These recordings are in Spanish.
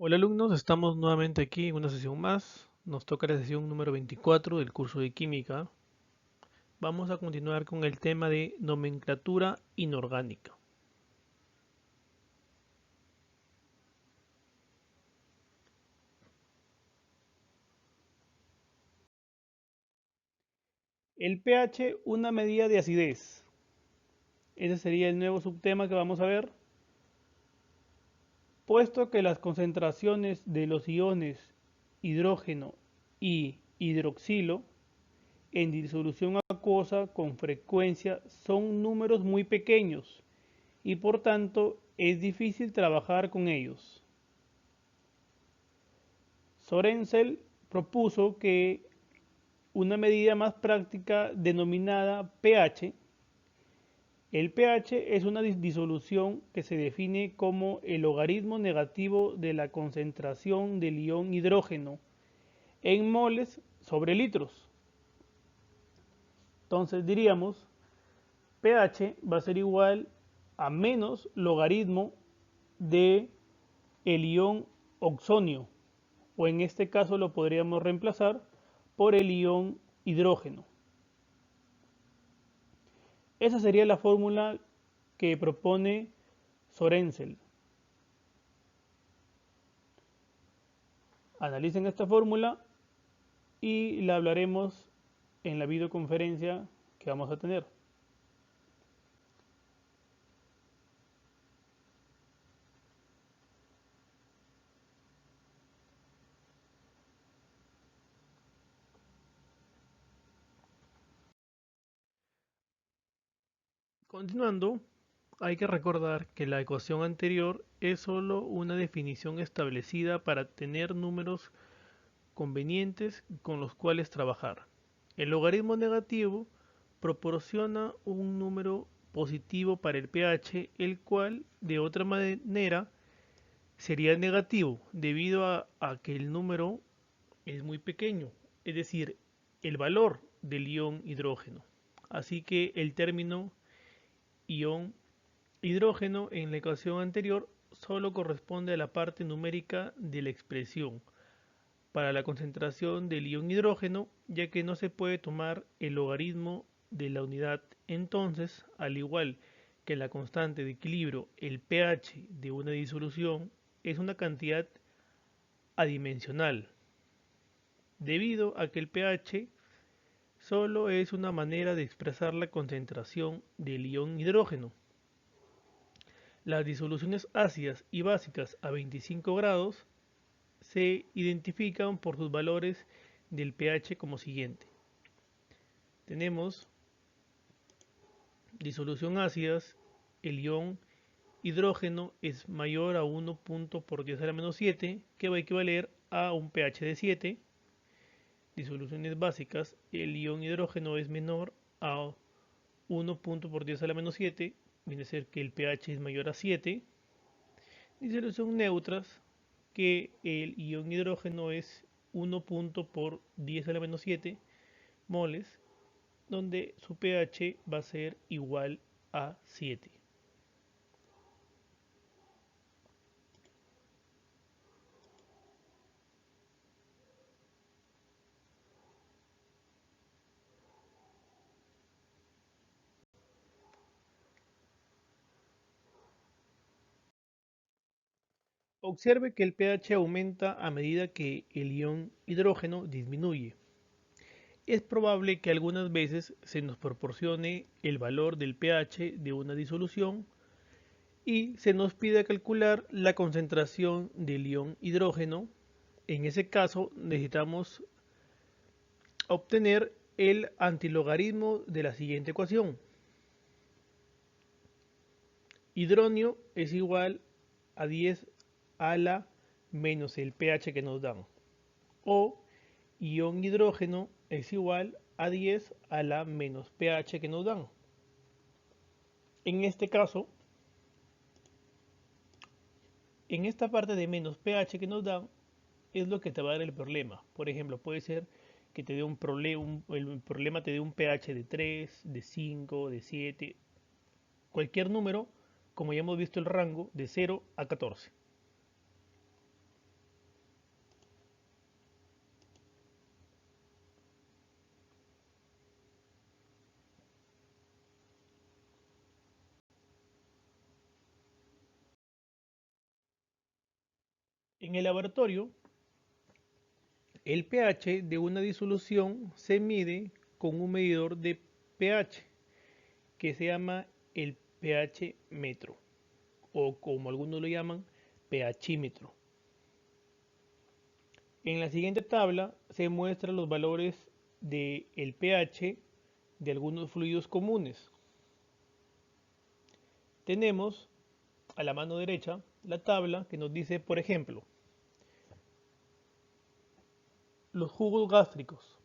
Hola alumnos, estamos nuevamente aquí en una sesión más. Nos toca la sesión número 24 del curso de química. Vamos a continuar con el tema de nomenclatura inorgánica. El pH, una medida de acidez. Ese sería el nuevo subtema que vamos a ver. Puesto que las concentraciones de los iones hidrógeno y hidroxilo en disolución acuosa con frecuencia son números muy pequeños y por tanto es difícil trabajar con ellos. Sorensen propuso que una medida más práctica denominada pH. El pH es una disolución que se define como el logaritmo negativo de la concentración del ion hidrógeno en moles sobre litros. Entonces diríamos pH va a ser igual a menos logaritmo de el ion oxonio, o en este caso lo podríamos reemplazar por el ion hidrógeno. Esa sería la fórmula que propone Sorensen. Analicen esta fórmula y la hablaremos en la videoconferencia que vamos a tener. Continuando, hay que recordar que la ecuación anterior es solo una definición establecida para tener números convenientes con los cuales trabajar. El logaritmo negativo proporciona un número positivo para el pH, el cual de otra manera sería negativo debido a que el número es muy pequeño, es decir, el valor del ion hidrógeno. Así que el término ion hidrógeno en la ecuación anterior solo corresponde a la parte numérica de la expresión para la concentración del ion hidrógeno, ya que no se puede tomar el logaritmo de la unidad. Entonces, al igual que la constante de equilibrio, el pH de una disolución es una cantidad adimensional, debido a que el pH solo es una manera de expresar la concentración del ion hidrógeno. Las disoluciones ácidas y básicas a 25 grados se identifican por sus valores del pH como siguiente. Tenemos disolución ácidas, el ion hidrógeno es mayor a 1 punto por 10 a la menos 7, que va a equivaler a un pH de 7. Disoluciones básicas, el ion hidrógeno es menor a 1 punto por 10 a la menos 7, viene a ser que el pH es mayor a 7. Disolución neutras, que el ion hidrógeno es 1 punto por 10 a la menos 7 moles, donde su pH va a ser igual a 7. Observe que el pH aumenta a medida que el ion hidrógeno disminuye. Es probable que algunas veces se nos proporcione el valor del pH de una disolución y se nos pida calcular la concentración del ion hidrógeno. En ese caso necesitamos obtener el antilogaritmo de la siguiente ecuación. Hidronio es igual a 10 a la menos el pH que nos dan. O ion hidrógeno es igual a 10 a la menos pH que nos dan. En este caso, en esta parte de menos pH que nos dan, es lo que te va a dar el problema. Por ejemplo, puede ser que te dé un problema, el problema te dé un pH de 3, de 5, de 7, cualquier número, como ya hemos visto el rango, de 0 a 14. En el laboratorio, el pH de una disolución se mide con un medidor de pH que se llama el pH metro o como algunos lo llaman pHímetro. En la siguiente tabla se muestran los valores del pH de algunos fluidos comunes. Tenemos a la mano derecha la tabla que nos dice, por ejemplo, los jugos gástricos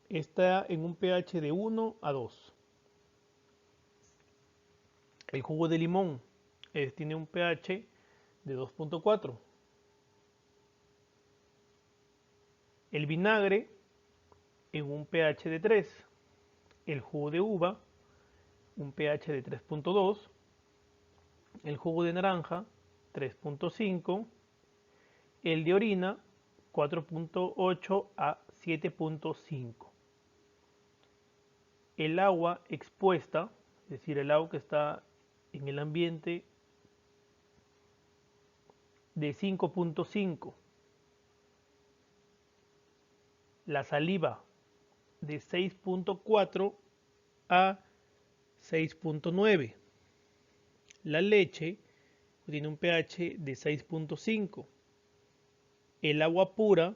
está en un pH de 1 a 2. El jugo de limón tiene un pH de 2.4. El vinagre en un pH de 3. El jugo de uva, un pH de 3.2. El jugo de naranja, 3.5. El de orina, 4.8 a 7.5. El agua expuesta, es decir, el agua que está en el ambiente, de 5.5. La saliva de 6.4 a 6.9. La leche tiene un pH de 6.5. El agua pura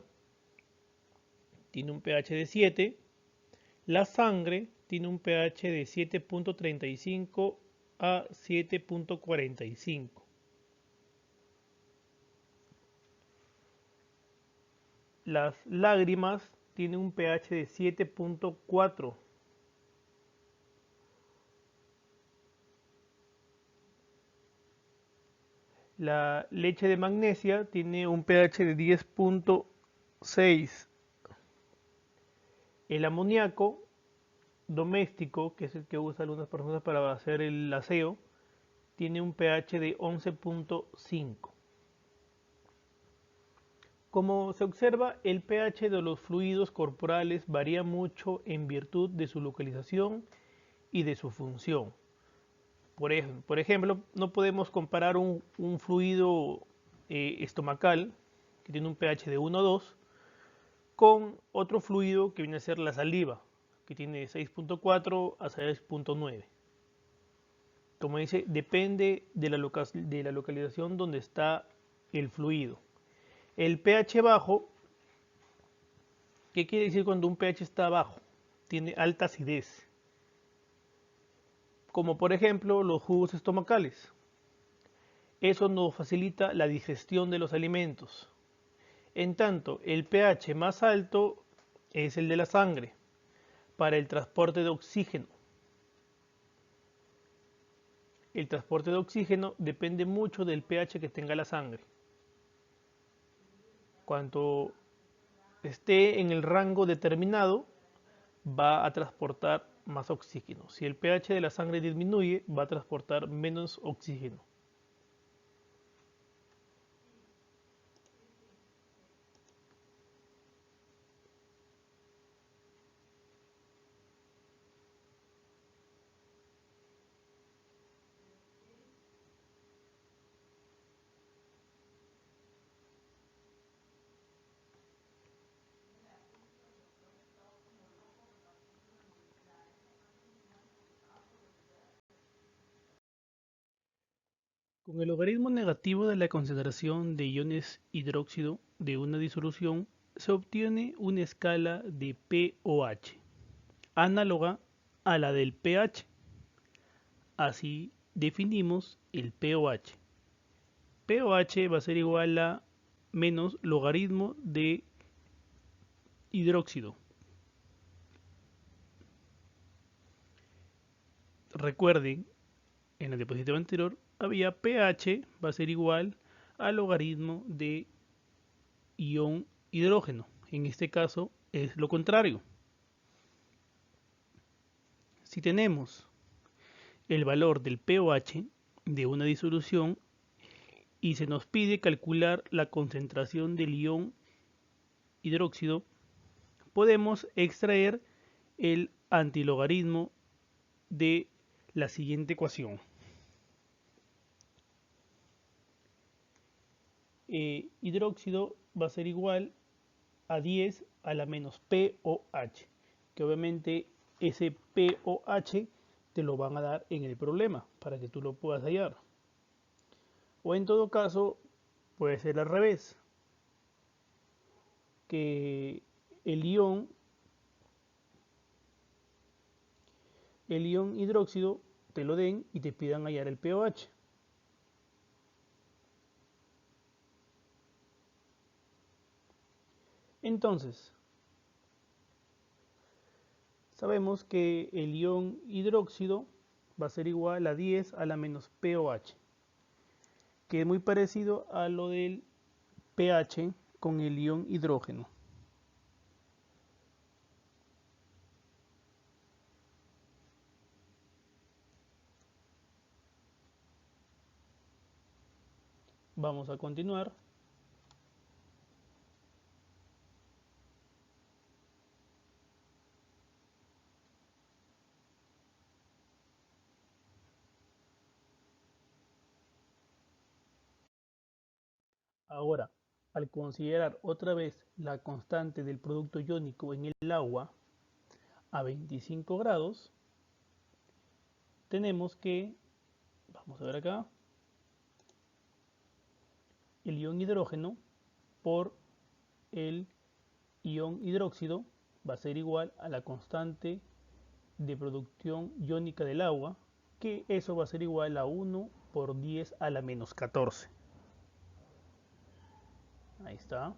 tiene un pH de 7. La sangre tiene un pH de 7.35 a 7.45. Las lágrimas tienen un pH de 7.4. La leche de magnesia tiene un pH de 10.6. El amoníaco doméstico, que es el que usan algunas personas para hacer el aseo, tiene un pH de 11.5. Como se observa, el pH de los fluidos corporales varía mucho en virtud de su localización y de su función. Por ejemplo, no podemos comparar un fluido estomacal que tiene un pH de 1 a 2 con otro fluido que viene a ser la saliva, que tiene 6.4 a 6.9. Como dice, depende de la localización donde está el fluido. El pH bajo, ¿qué quiere decir cuando un pH está bajo? Tiene alta acidez, como por ejemplo los jugos estomacales. Eso nos facilita la digestión de los alimentos. En tanto, el pH más alto es el de la sangre, para el transporte de oxígeno. El transporte de oxígeno depende mucho del pH que tenga la sangre. Cuanto esté en el rango determinado, va a transportar más oxígeno. Si el pH de la sangre disminuye, va a transportar menos oxígeno. Con el logaritmo negativo de la concentración de iones hidróxido de una disolución, se obtiene una escala de pOH, análoga a la del pH. Así definimos el pOH. pOH va a ser igual a menos logaritmo de hidróxido. Recuerden, en la diapositiva anterior había pH va a ser igual al logaritmo de ion hidrógeno. En este caso es lo contrario. Si tenemos el valor del pOH de una disolución y se nos pide calcular la concentración del ion hidróxido, podemos extraer el antilogaritmo de la siguiente ecuación. hidróxido va a ser igual a 10 a la menos pOH, que obviamente ese pOH te lo van a dar en el problema para que tú lo puedas hallar. O en todo caso, puede ser al revés, que el ion hidróxido te lo den y te pidan hallar el pOH. Entonces, sabemos que el ion hidróxido va a ser igual a 10 a la menos pOH, que es muy parecido a lo del pH con el ion hidrógeno. Vamos a continuar. Ahora, al considerar otra vez la constante del producto iónico en el agua a 25 grados, tenemos que, vamos a ver acá, el ion hidrógeno por el ion hidróxido va a ser igual a la constante de producción iónica del agua, que eso va a ser igual a 1 por 10 a la menos 14. Ahí está.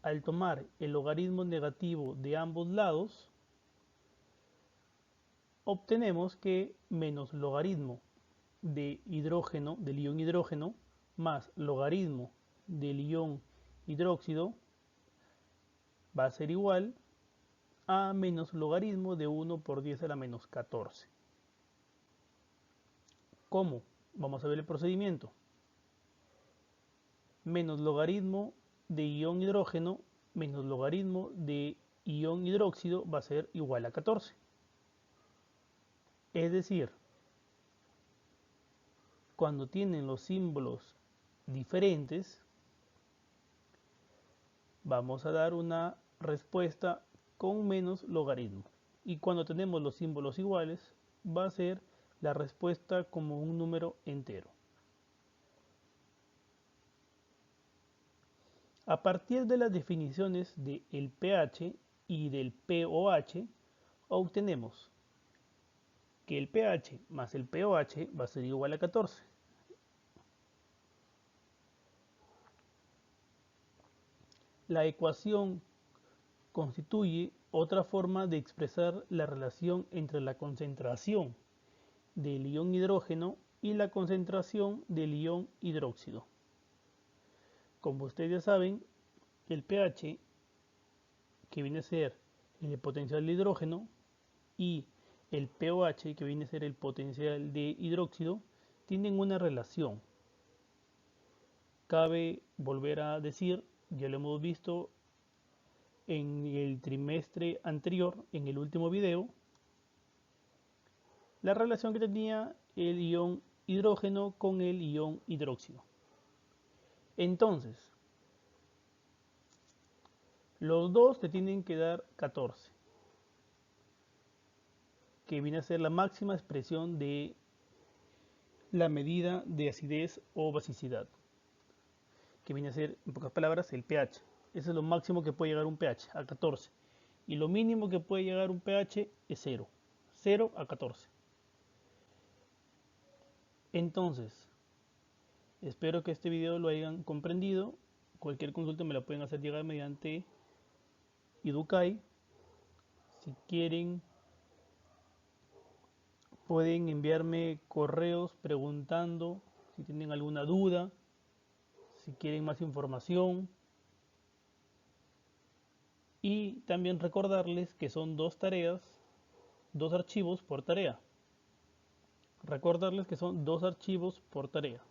Al tomar el logaritmo negativo de ambos lados, obtenemos que menos logaritmo de hidrógeno, del ion hidrógeno, más logaritmo del ion hidróxido va a ser igual a menos logaritmo de 1 por 10 a la menos 14. ¿Cómo? Vamos a ver el procedimiento. Menos logaritmo de ion hidrógeno menos logaritmo de ion hidróxido va a ser igual a 14. Es decir, cuando tienen los símbolos diferentes, vamos a dar una respuesta con menos logaritmo. Y cuando tenemos los símbolos iguales, va a ser la respuesta como un número entero. A partir de las definiciones del pH y del pOH, obtenemos que el pH más el pOH va a ser igual a 14. La ecuación constituye otra forma de expresar la relación entre la concentración del ion hidrógeno y la concentración del ion hidróxido. Como ustedes ya saben, el pH, que viene a ser el potencial de hidrógeno, y el pOH, que viene a ser el potencial de hidróxido, tienen una relación. Cabe volver a decir, ya lo hemos visto en el trimestre anterior, en el último video, la relación que tenía el ion hidrógeno con el ion hidróxido. Entonces, los dos te tienen que dar 14, que viene a ser la máxima expresión de la medida de acidez o basicidad, que viene a ser, en pocas palabras, el pH. Eso es lo máximo que puede llegar un pH, a 14. Y lo mínimo que puede llegar un pH es 0. 0 a 14. Entonces, espero que este video lo hayan comprendido. Cualquier consulta me la pueden hacer llegar mediante Educai. Si quieren, pueden enviarme correos preguntando si tienen alguna duda, si quieren más información. Y también recordarles que son 2 tareas, 2 archivos por tarea. Recordarles que son 2 archivos por tarea.